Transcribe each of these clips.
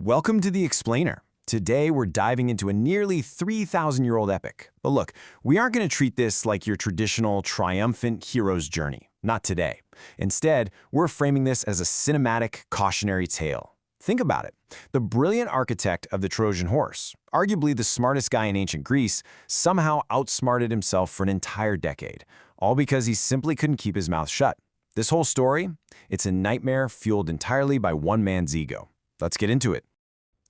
Welcome to The Explainer. Today we're diving into a nearly 3,000-year-old epic. But look, we aren't going to treat this like your traditional triumphant hero's journey. Not today. Instead, we're framing this as a cinematic, cautionary tale. Think about it. The brilliant architect of the Trojan horse, arguably the smartest guy in ancient Greece, somehow outsmarted himself for an entire decade, all because he simply couldn't keep his mouth shut. This whole story, it's a nightmare fueled entirely by one man's ego. Let's get into it.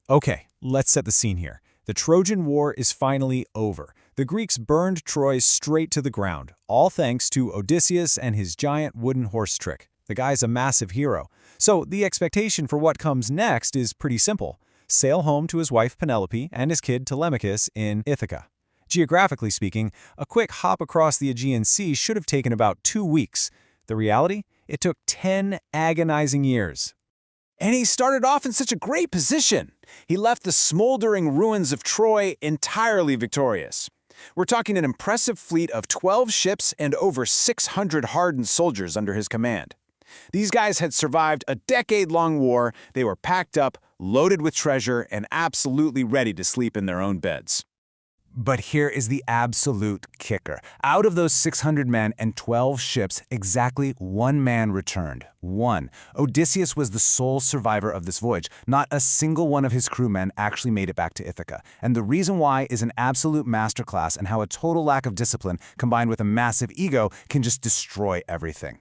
Okay, let's set the scene here. The Trojan War is finally over. The Greeks burned Troy straight to the ground, all thanks to Odysseus and his giant wooden horse trick. The guy's a massive hero. So the expectation for what comes next is pretty simple. Sail home to his wife Penelope and his kid Telemachus in Ithaca. Geographically speaking, a quick hop across the Aegean Sea should have taken about 2 weeks. The reality? It took 10 agonizing years. And he started off in such a great position. He left the smoldering ruins of Troy entirely victorious. We're talking an impressive fleet of 12 ships and over 600 hardened soldiers under his command. These guys had survived a decade-long war. They were packed up, loaded with treasure, and absolutely ready to sleep in their own beds. But here is the absolute kicker. Out of those 600 men and 12 ships, exactly one man returned. One. Odysseus was the sole survivor of this voyage. Not a single one of his crewmen actually made it back to Ithaca. And the reason why is an absolute masterclass in how a total lack of discipline combined with a massive ego can just destroy everything.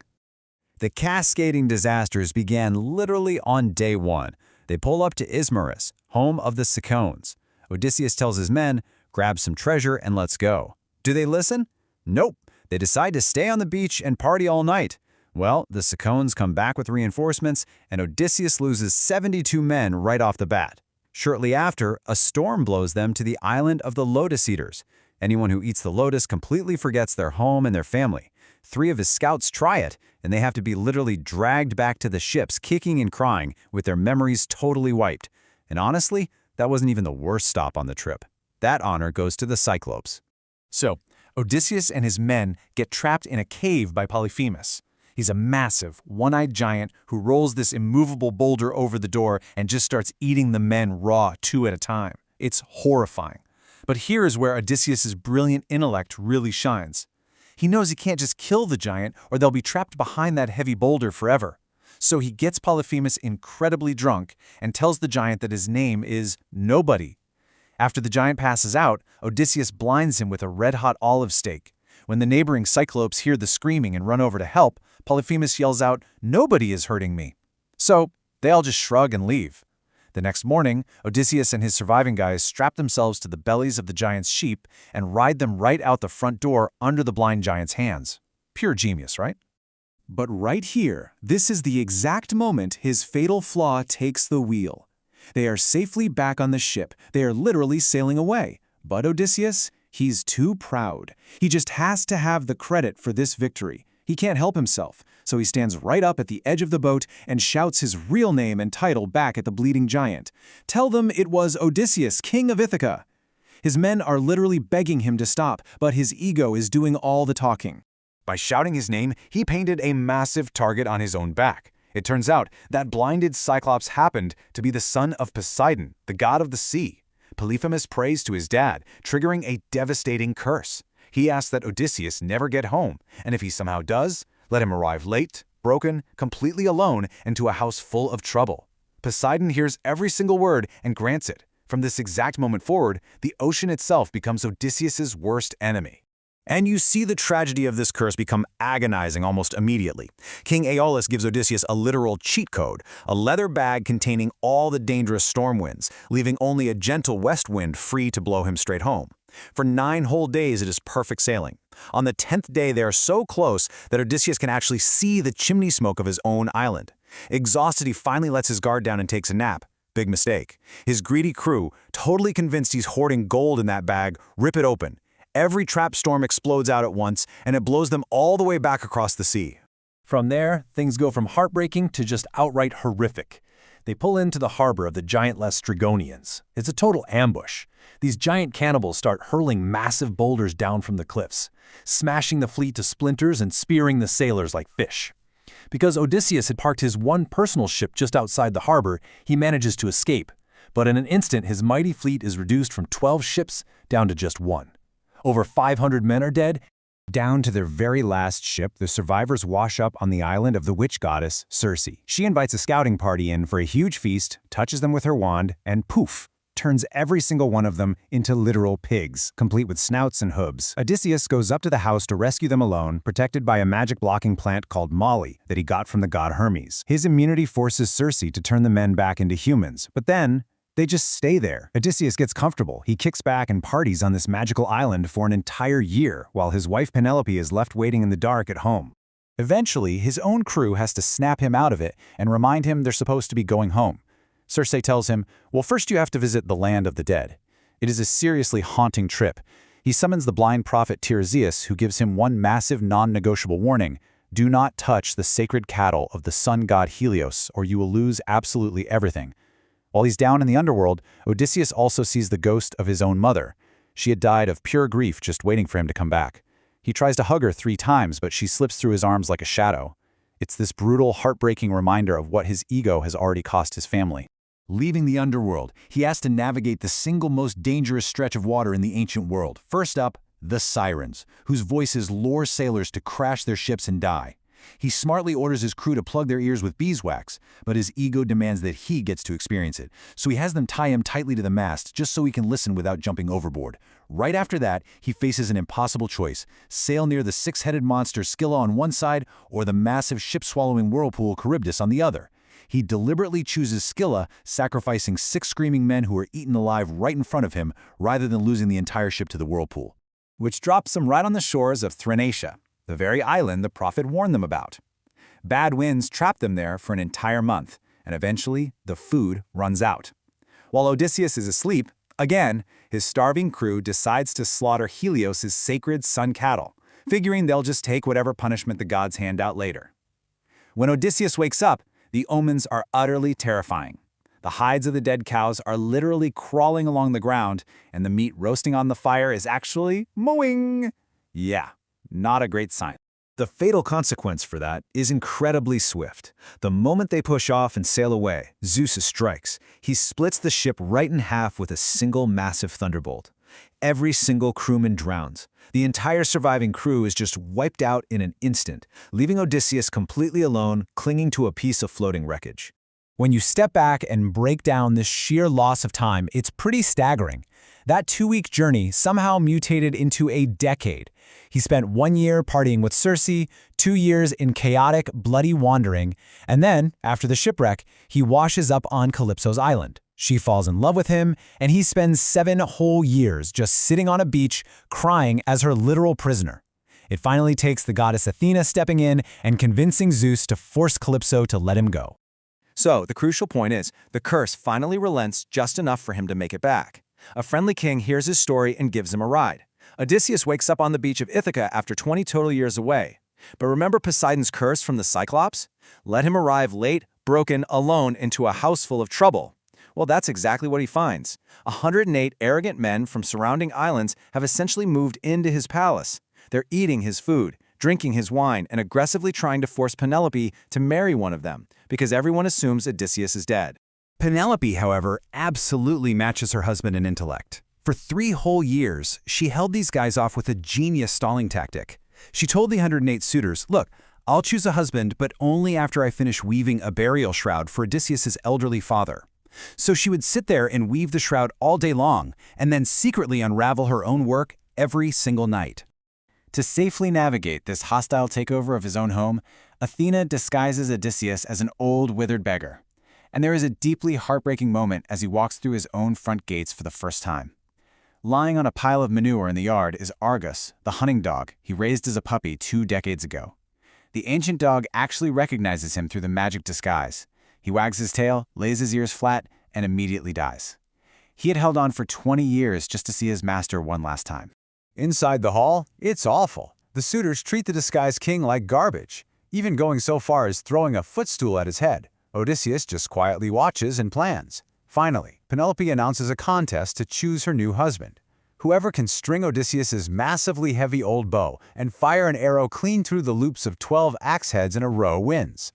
The cascading disasters began literally on day one. They pull up to Ismarus, home of the Sirens. Odysseus tells his men, grab some treasure and let's go. Do they listen? Nope. They decide to stay on the beach and party all night. Well, the Sirens come back with reinforcements, and Odysseus loses 72 men right off the bat. Shortly after, a storm blows them to the island of the Lotus Eaters. Anyone who eats the lotus completely forgets their home and their family. 3 of his scouts try it, and they have to be literally dragged back to the ships, kicking and crying, with their memories totally wiped. And honestly, that wasn't even the worst stop on the trip. That honor goes to the Cyclops. So, Odysseus and his men get trapped in a cave by Polyphemus. He's a massive, one-eyed giant who rolls this immovable boulder over the door and just starts eating the men raw 2 at a time. It's horrifying. But here is where Odysseus' brilliant intellect really shines. He knows he can't just kill the giant or they'll be trapped behind that heavy boulder forever. So he gets Polyphemus incredibly drunk and tells the giant that his name is Nobody. After the giant passes out, Odysseus blinds him with a red-hot olive stake. When the neighboring Cyclops hear the screaming and run over to help, Polyphemus yells out, "Nobody is hurting me." So they all just shrug and leave. The next morning, Odysseus and his surviving guys strap themselves to the bellies of the giant's sheep and ride them right out the front door under the blind giant's hands. Pure genius, right? But right here, this is the exact moment his fatal flaw takes the wheel. They are safely back on the ship. They are literally sailing away. But Odysseus, he's too proud. He just has to have the credit for this victory. He can't help himself, so he stands right up at the edge of the boat and shouts his real name and title back at the bleeding giant. Tell them it was Odysseus, king of Ithaca. His men are literally begging him to stop, but his ego is doing all the talking. By shouting his name, he painted a massive target on his own back. It turns out that blinded Cyclops happened to be the son of Poseidon, the god of the sea. Polyphemus prays to his dad, triggering a devastating curse. He asks that Odysseus never get home, and if he somehow does, let him arrive late, broken, completely alone, and to a house full of trouble. Poseidon hears every single word and grants it. From this exact moment forward, the ocean itself becomes Odysseus's worst enemy. And you see the tragedy of this curse become agonizing almost immediately. King Aeolus gives Odysseus a literal cheat code, a leather bag containing all the dangerous storm winds, leaving only a gentle west wind free to blow him straight home. For 9 whole days it is perfect sailing. On the 10th day they are so close that Odysseus can actually see the chimney smoke of his own island. Exhausted, he finally lets his guard down and takes a nap. Big mistake. His greedy crew, totally convinced he's hoarding gold in that bag, rip it open. Every trap storm explodes out at once, and it blows them all the way back across the sea. From there, things go from heartbreaking to just outright horrific. They pull into the harbor of the giant-less Strigonians. It's a total ambush. These giant cannibals start hurling massive boulders down from the cliffs, smashing the fleet to splinters and spearing the sailors like fish. Because Odysseus had parked his one personal ship just outside the harbor, he manages to escape. But in an instant, his mighty fleet is reduced from 12 ships down to just one. Over 500 men are dead. Down to their very last ship, the survivors wash up on the island of the witch goddess, Circe. She invites a scouting party in for a huge feast, touches them with her wand, and poof, turns every single one of them into literal pigs, complete with snouts and hooves. Odysseus goes up to the house to rescue them alone, protected by a magic-blocking plant called Molly that he got from the god Hermes. His immunity forces Circe to turn the men back into humans, but then they just stay there. Odysseus gets comfortable. He kicks back and parties on this magical island for an entire year, while his wife Penelope is left waiting in the dark at home. Eventually, his own crew has to snap him out of it and remind him they're supposed to be going home. Circe tells him, well, first you have to visit the land of the dead. It is a seriously haunting trip. He summons the blind prophet Tiresias, who gives him one massive non-negotiable warning: do not touch the sacred cattle of the sun god Helios, or you will lose absolutely everything. While he's down in the underworld, Odysseus also sees the ghost of his own mother. She had died of pure grief just waiting for him to come back. He tries to hug her 3 times, but she slips through his arms like a shadow. It's this brutal, heartbreaking reminder of what his ego has already cost his family. Leaving the underworld, he has to navigate the single most dangerous stretch of water in the ancient world. First up, the Sirens, whose voices lure sailors to crash their ships and die. He smartly orders his crew to plug their ears with beeswax, but his ego demands that he gets to experience it, so he has them tie him tightly to the mast just so he can listen without jumping overboard. Right after that, he faces an impossible choice: sail near the 6-headed monster Scylla on one side or the massive ship-swallowing whirlpool Charybdis on the other. He deliberately chooses Scylla, sacrificing 6 screaming men who are eaten alive right in front of him, rather than losing the entire ship to the whirlpool. Which drops them right on the shores of Thrinacia, the very island the prophet warned them about. Bad winds trap them there for an entire month, and eventually the food runs out. While Odysseus is asleep, again, his starving crew decides to slaughter Helios' sacred sun cattle, figuring they'll just take whatever punishment the gods hand out later. When Odysseus wakes up, the omens are utterly terrifying. The hides of the dead cows are literally crawling along the ground, and the meat roasting on the fire is actually mooing. Yeah, not a great sign. The fatal consequence for that is incredibly swift. The moment they push off and sail away, Zeus strikes. He splits the ship right in half with a single massive thunderbolt. Every single crewman drowns. The entire surviving crew is just wiped out in an instant, leaving Odysseus completely alone, clinging to a piece of floating wreckage. When you step back and break down this sheer loss of time, it's pretty staggering. That 2-week journey somehow mutated into a decade. He spent 1 year partying with Circe, 2 years in chaotic, bloody wandering, and then, after the shipwreck, he washes up on Calypso's island. She falls in love with him, and he spends 7 whole years just sitting on a beach, crying as her literal prisoner. It finally takes the goddess Athena stepping in and convincing Zeus to force Calypso to let him go. So, the crucial point is, the curse finally relents just enough for him to make it back. A friendly king hears his story and gives him a ride. Odysseus wakes up on the beach of Ithaca after 20 total years away. But remember Poseidon's curse from the Cyclops? Let him arrive late, broken, alone into a house full of trouble. Well, that's exactly what he finds. 108 arrogant men from surrounding islands have essentially moved into his palace. They're eating his food, drinking his wine, and aggressively trying to force Penelope to marry one of them, because everyone assumes Odysseus is dead. Penelope, however, absolutely matches her husband in intellect. For 3 whole years, she held these guys off with a genius stalling tactic. She told the 108 suitors, look, I'll choose a husband, but only after I finish weaving a burial shroud for Odysseus' elderly father. So she would sit there and weave the shroud all day long, and then secretly unravel her own work every single night. To safely navigate this hostile takeover of his own home, Athena disguises Odysseus as an old, withered beggar. And there is a deeply heartbreaking moment as he walks through his own front gates for the first time. Lying on a pile of manure in the yard is Argus, the hunting dog he raised as a puppy 2 decades ago. The ancient dog actually recognizes him through the magic disguise. He wags his tail, lays his ears flat, and immediately dies. He had held on for 20 years just to see his master one last time. Inside the hall, it's awful. The suitors treat the disguised king like garbage, even going so far as throwing a footstool at his head. Odysseus just quietly watches and plans. Finally, Penelope announces a contest to choose her new husband. Whoever can string Odysseus' massively heavy old bow and fire an arrow clean through the loops of 12 axe heads in a row wins.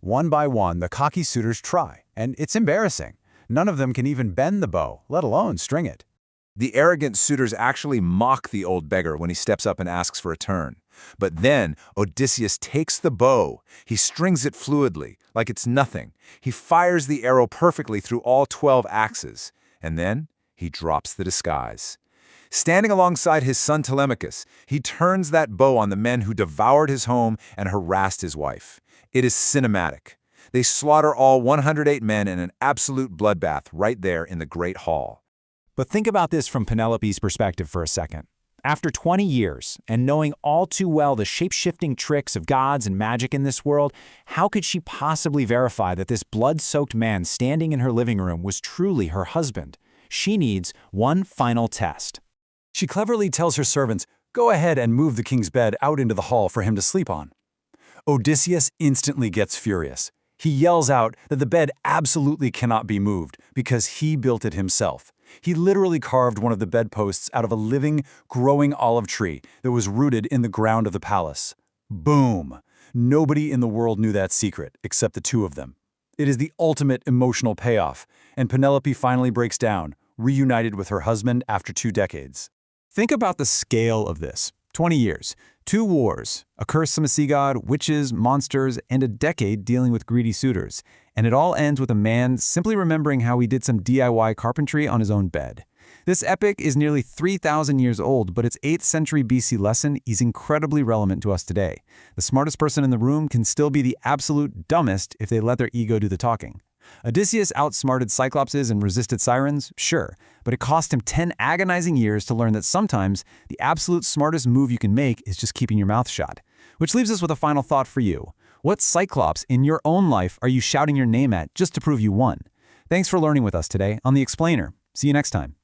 One by one, the cocky suitors try, and it's embarrassing. None of them can even bend the bow, let alone string it. The arrogant suitors actually mock the old beggar when he steps up and asks for a turn. But then Odysseus takes the bow. He strings it fluidly, like it's nothing. He fires the arrow perfectly through all 12 axes. And then he drops the disguise. Standing alongside his son Telemachus, he turns that bow on the men who devoured his home and harassed his wife. It is cinematic. They slaughter all 108 men in an absolute bloodbath right there in the Great Hall. But think about this from Penelope's perspective for a second. After 20 years, and knowing all too well the shape-shifting tricks of gods and magic in this world, how could she possibly verify that this blood-soaked man standing in her living room was truly her husband? She needs one final test. She cleverly tells her servants, "Go ahead and move the king's bed out into the hall for him to sleep on." Odysseus instantly gets furious. He yells out that the bed absolutely cannot be moved because he built it himself. He literally carved one of the bedposts out of a living, growing olive tree that was rooted in the ground of the palace. Boom! Nobody in the world knew that secret except the two of them. It is the ultimate emotional payoff, and Penelope finally breaks down, reunited with her husband after 2 decades. Think about the scale of this. 20 years, 2 wars, a curse from a sea god, witches, monsters, and a decade dealing with greedy suitors. And it all ends with a man simply remembering how he did some DIY carpentry on his own bed. This epic is nearly 3,000 years old, but its 8th century BC lesson is incredibly relevant to us today. The smartest person in the room can still be the absolute dumbest if they let their ego do the talking. Odysseus outsmarted Cyclopses and resisted Sirens, sure, but it cost him 10 agonizing years to learn that sometimes the absolute smartest move you can make is just keeping your mouth shut. Which leaves us with a final thought for you. What Cyclops in your own life are you shouting your name at just to prove you won? Thanks for learning with us today on The Explainer. See you next time.